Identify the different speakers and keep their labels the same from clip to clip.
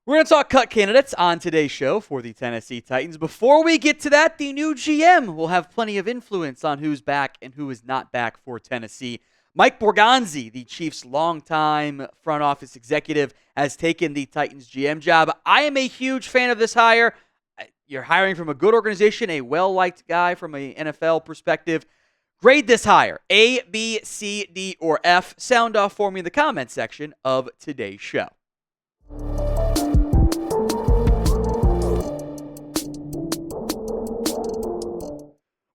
Speaker 1: We're going to talk cut candidates on today's show for the Tennessee Titans. Before we get to that, the new GM will have plenty of influence on who's back and who is not back for Tennessee. Mike Borgonzi, the Chiefs' longtime front office executive, has taken the Titans GM job. I am a huge fan of this hire. You're hiring from a good organization, a well-liked guy from an NFL perspective. Grade this hire, A, B, C, D, or F. Sound off for me in the comment section of today's show.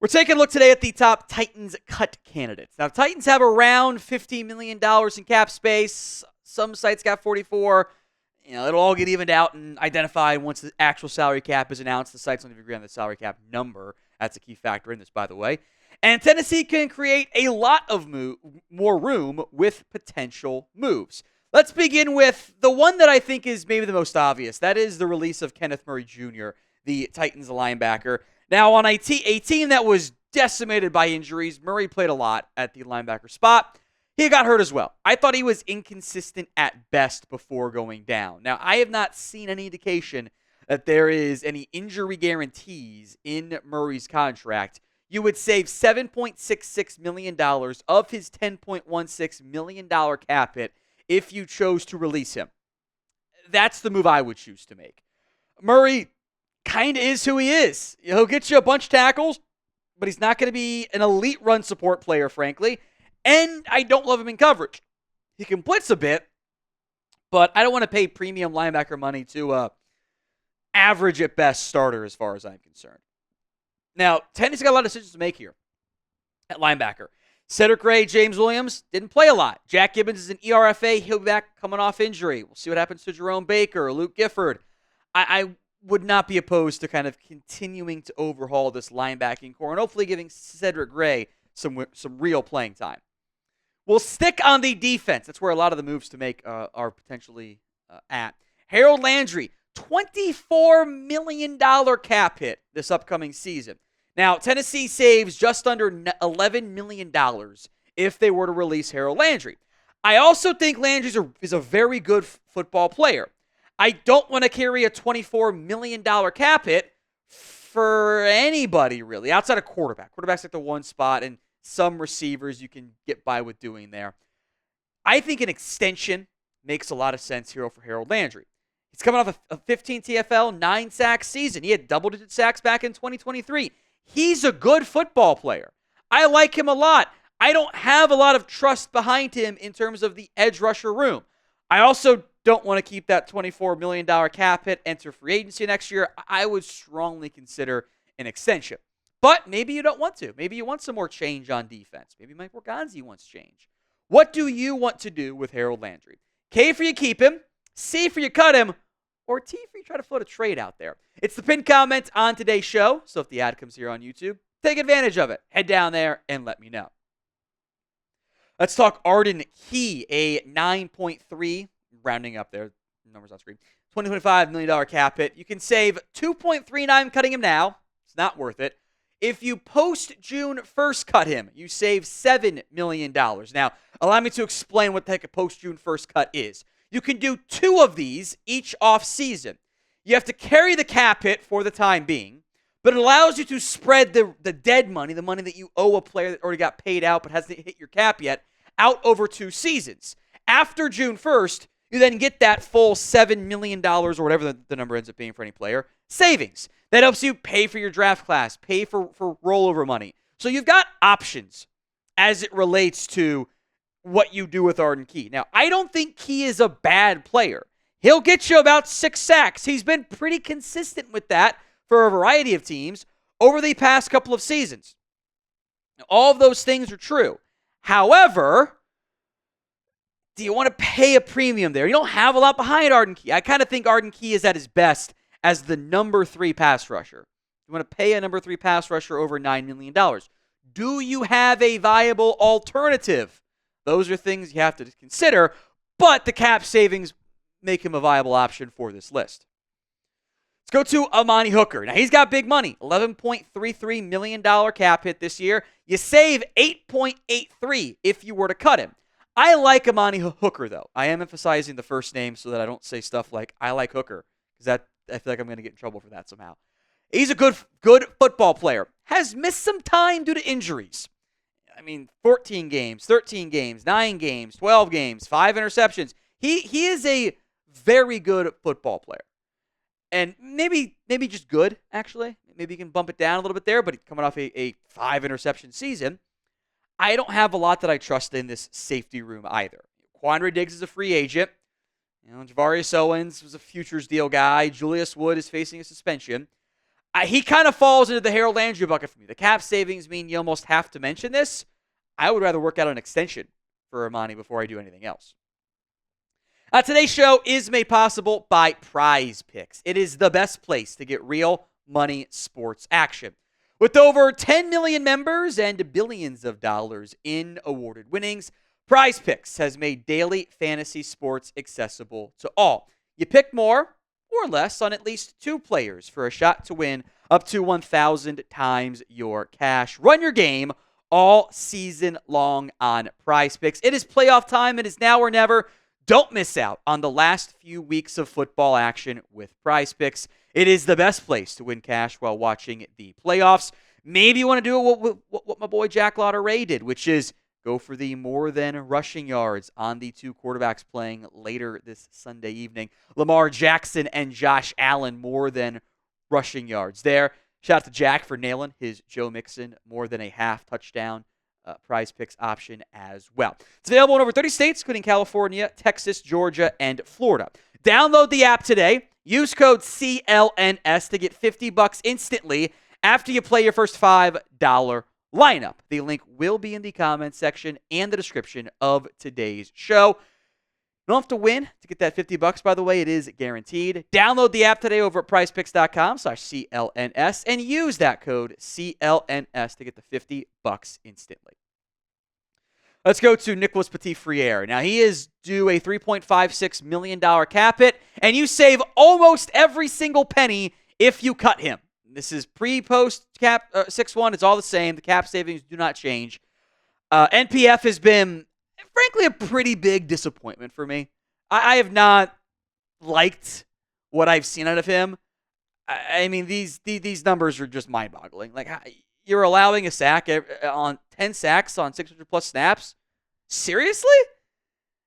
Speaker 1: We're taking a look today at the top Titans cut candidates. Now, Titans have around $50 million in cap space. Some sites got 44. It'll all get evened out and identified once the actual salary cap is announced. The sites don't even agree on the salary cap number. That's a key factor in this, by the way. And Tennessee can create a lot of more room with potential moves. Let's begin with the one that I think is maybe the most obvious. That is the release of Kenneth Murray Jr., the Titans linebacker. Now, on a team that was decimated by injuries, Murray played a lot at the linebacker spot. He got hurt as well. I thought he was inconsistent at best before going down. Now, I have not seen any indication that there is any injury guarantees in Murray's contract. You would save $7.66 million of his $10.16 million cap hit if you chose to release him. That's the move I would choose to make. Murray kind of is who he is. He'll get you a bunch of tackles, but he's not going to be an elite run support player, frankly. And I don't love him in coverage. He can blitz a bit, but I don't want to pay premium linebacker money to average at best starter as far as I'm concerned. Now, Tennessee's got a lot of decisions to make here at linebacker. Cedric Gray, James Williams didn't play a lot. Jack Gibbons is an ERFA. He'll be back coming off injury. We'll see what happens to Jerome Baker or Luke Gifford. I would not be opposed to kind of continuing to overhaul this linebacking core and hopefully giving Cedric Gray some real playing time. We'll stick on the defense. That's where a lot of the moves to make are potentially at. Harold Landry, $24 million cap hit this upcoming season. Now, Tennessee saves just under $11 million if they were to release Harold Landry. I also think Landry is a very good football player. I don't want to carry a $24 million cap hit for anybody, really, outside of quarterback. Quarterback's like the one spot, and some receivers you can get by with doing there. I think an extension makes a lot of sense here for Harold Landry. He's coming off a 15 TFL, 9-sack season. He had double-digit sacks back in 2023. He's a good football player. I like him a lot. I don't have a lot of trust behind him in terms of the edge rusher room. I also don't want to keep that $24 million cap hit, enter free agency next year. I would strongly consider an extension. But maybe you don't want to. Maybe you want some more change on defense. Maybe Mike Borgonzi wants change. What do you want to do with Harold Landry? K for you keep him, C for you cut him, or T for you try to float a trade out there. It's the pinned comment on today's show, so if the ad comes here on YouTube, take advantage of it. Head down there and let me know. Let's talk Arden Key, a 9.3, rounding up there, numbers on screen, $20.25 million cap hit. You can save $2.39 cutting him now. It's not worth it. If you post-June 1st cut him, you save $7 million. Now, allow me to explain what the heck a post-June 1st cut is. You can do 2 of these each off-season. You have to carry the cap hit for the time being, but it allows you to spread the dead money, the money that you owe a player that already got paid out but hasn't hit your cap yet, out over 2 seasons. After June 1st, you then get that full $7 million or whatever the number ends up being for any player, savings. That helps you pay for your draft class, pay for rollover money. So you've got options as it relates to what you do with Arden Key. Now, I don't think Key is a bad player. He'll get you about 6 sacks. He's been pretty consistent with that for a variety of teams over the past couple of seasons. Now, all of those things are true. However, do you want to pay a premium there? You don't have a lot behind Arden Key. I kind of think Arden Key is at his best as the number 3 pass rusher. You want to pay a number 3 pass rusher over $9 million. Do you have a viable alternative? Those are things you have to consider, but the cap savings make him a viable option for this list. Let's go to Amani Hooker. Now, he's got big money, $11.33 million cap hit this year. You save $8.83 if you were to cut him. I like Amani Hooker, though. I am emphasizing the first name so that I don't say stuff like, I like Hooker, because I feel like I'm going to get in trouble for that somehow. He's a good football player. Has missed some time due to injuries. 14 games, 13 games, 9 games, 12 games, 5 interceptions. He is a very good football player. And maybe just good, actually. Maybe you can bump it down a little bit there, but coming off a 5 interception season, I don't have a lot that I trust in this safety room either. Quandre Diggs is a free agent. Javarius Owens was a futures deal guy. Julius Wood is facing a suspension. He kind of falls into the Harold Landry bucket for me. The cap savings mean you almost have to mention this. I would rather work out an extension for Amani before I do anything else. Today's show is made possible by Prize Picks. It is the best place to get real money sports action. With over 10 million members and billions of dollars in awarded winnings, Prize Picks has made daily fantasy sports accessible to all. You pick more or less on at least 2 players for a shot to win up to 1,000 times your cash. Run your game all season long on Prize Picks. It is playoff time. It is now or never. Don't miss out on the last few weeks of football action with Prize Picks. It is the best place to win cash while watching the playoffs. Maybe you want to do what my boy Jack Lauder did, which is go for the more than rushing yards on the 2 quarterbacks playing later this Sunday evening. Lamar Jackson and Josh Allen, more than rushing yards there. Shout out to Jack for nailing his Joe Mixon more than a half touchdown Prize Picks option as well. It's available in over 30 states, including California, Texas, Georgia, and Florida. Download the app today. Use code CLNS to get $50 instantly after you play your first $5 lineup. The link will be in the comments section and the description of today's show. You don't have to win to get that $50, by the way. It is guaranteed. Download the app today over at prizepicks.com/CLNS and use that code CLNS to get the $50 instantly. Let's go to Nicholas Petit-Frere. Now, he is due a $3.56 million cap hit, and you save almost every single penny if you cut him. This is pre-post cap 6-1. It's all the same. The cap savings do not change. NPF has been, frankly, a pretty big disappointment for me. I have not liked what I've seen out of him. These numbers are just mind-boggling. Like, you're allowing a sack on 10 sacks on 600-plus snaps? Seriously?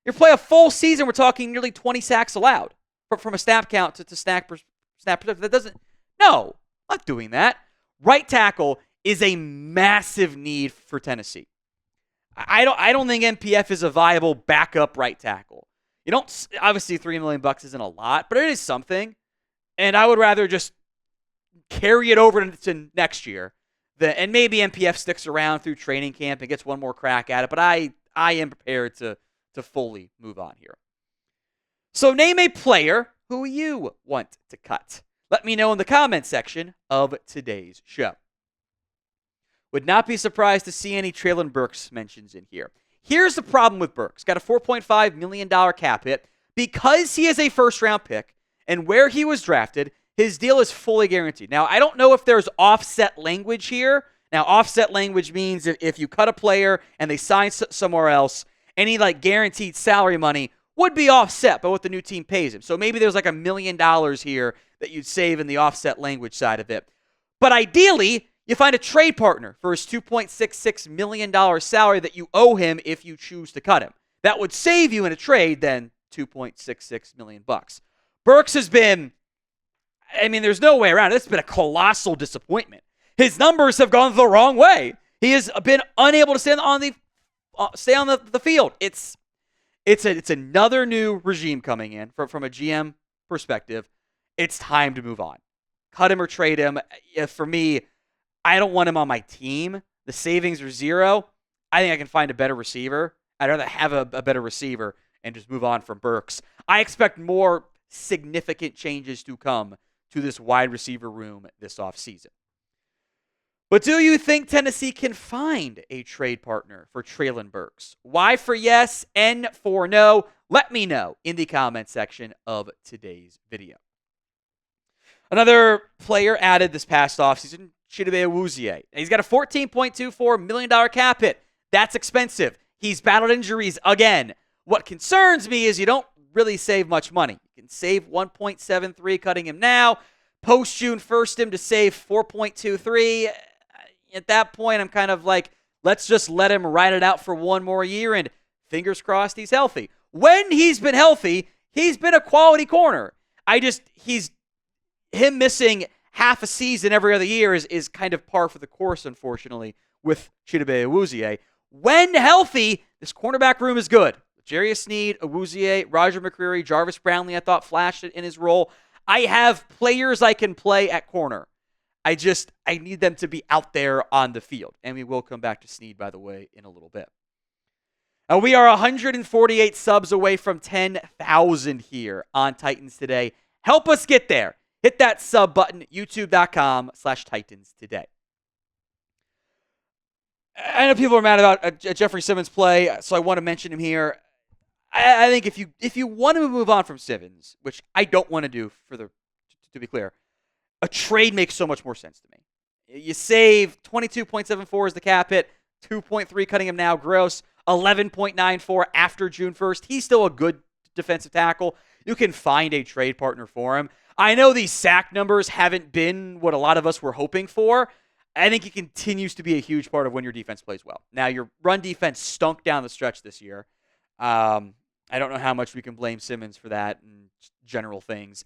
Speaker 1: You're playing a full season, we're talking nearly 20 sacks allowed. From a snap count to snap perspective. That doesn't... No, I'm not doing that. Right tackle is a massive need for Tennessee. I don't think NPF is a viable backup right tackle. You don't... Obviously, $3 million isn't a lot, but it is something. And I would rather just carry it over to next year. And maybe NPF sticks around through training camp and gets one more crack at it, but I am prepared to fully move on here. So name a player who you want to cut. Let me know in the comments section of today's show. Would not be surprised to see any Treylon Burks mentions in here. Here's the problem with Burks. Got a $4.5 million cap hit. Because he is a first-round pick and where he was drafted, his deal is fully guaranteed. Now, I don't know if there's offset language here. Now, offset language means if you cut a player and they sign somewhere else, any guaranteed salary money would be offset by what the new team pays him. So maybe there's $1 million here that you'd save in the offset language side of it. But ideally, you find a trade partner for his $2.66 million salary that you owe him if you choose to cut him. That would save you in a trade then $2.66 million. Burks has been... there's no way around it. It's been a colossal disappointment. His numbers have gone the wrong way. He has been unable to stay on the field. It's another new regime coming in from a GM perspective. It's time to move on. Cut him or trade him. For me, I don't want him on my team. The savings are zero. I think I can find a better receiver. I'd rather have a better receiver and just move on from Burks. I expect more significant changes to come to this wide receiver room this offseason. But do you think Tennessee can find a trade partner for Treylon Burks? Y for yes, N for no. Let me know in the comment section of today's video. Another player added this past offseason, Chiney Ogwumike. He's got a $14.24 million cap hit. That's expensive. He's battled injuries again. What concerns me is you don't really save much money. You can save 1.73 cutting him now. Post June 1st him to save 4.23. At that point, I'm kind of like, let's just let him ride it out for one more year and fingers crossed he's healthy. When he's been healthy, he's been a quality corner. Him missing half a season every other year is kind of par for the course, unfortunately, with Chidobe Awuzie. When healthy, this cornerback room is good. Jarius Sneed, Awuzie, Roger McCreary, Jarvis Brownlee, I thought flashed it in his role. I have players I can play at corner. I need them to be out there on the field. And we will come back to Sneed, by the way, in a little bit. We are 148 subs away from 10,000 here on Titans Today. Help us get there. Hit that sub button, youtube.com/Titans Today. I know people are mad about Jeffery Simmons' play, so I want to mention him here. I think if you want to move on from Simmons, which I don't want to do, to be clear, a trade makes so much more sense to me. You save 22.74 is the cap hit, 2.3 cutting him now gross, 11.94 after June 1st. He's still a good defensive tackle. You can find a trade partner for him. I know these sack numbers haven't been what a lot of us were hoping for. I think he continues to be a huge part of when your defense plays well. Now, your run defense stunk down the stretch this year. I don't know how much we can blame Simmons for that and general things.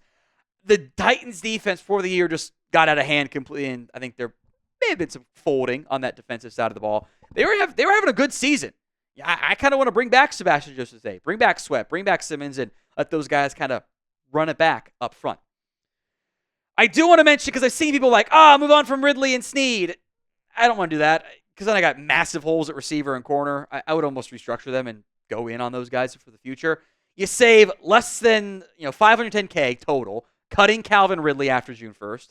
Speaker 1: The Titans defense for the year just got out of hand completely, and I think there may have been some folding on that defensive side of the ball. They were having a good season. Yeah, I kind of want to bring back Sebastian Joseph today, bring back Sweat, bring back Simmons, and let those guys kind of run it back up front. I do want to mention, because I've seen people like, move on from Ridley and Sneed. I don't want to do that, because then I got massive holes at receiver and corner. I would almost restructure them and go in on those guys for the future. You save less than $510K total, cutting Calvin Ridley after June 1st.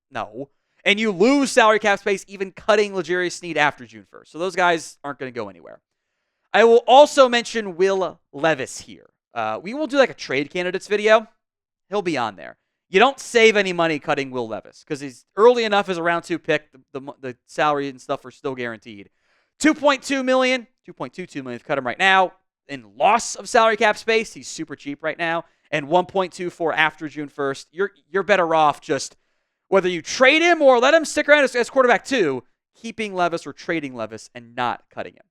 Speaker 1: No. And you lose salary cap space even cutting L'Jarius Sneed after June 1st. So those guys aren't going to go anywhere. I will also mention Will Levis here. We will do like a trade candidates video. He'll be on there. You don't save any money cutting Will Levis because he's early enough as a round 2 pick. The salary and stuff are still guaranteed. $2.2 million, $2.22 million if you cut him right now. In loss of salary cap space, he's super cheap right now. And 1.24 after June 1st. You're better off just whether you trade him or let him stick around as quarterback 2, keeping Levis or trading Levis and not cutting him.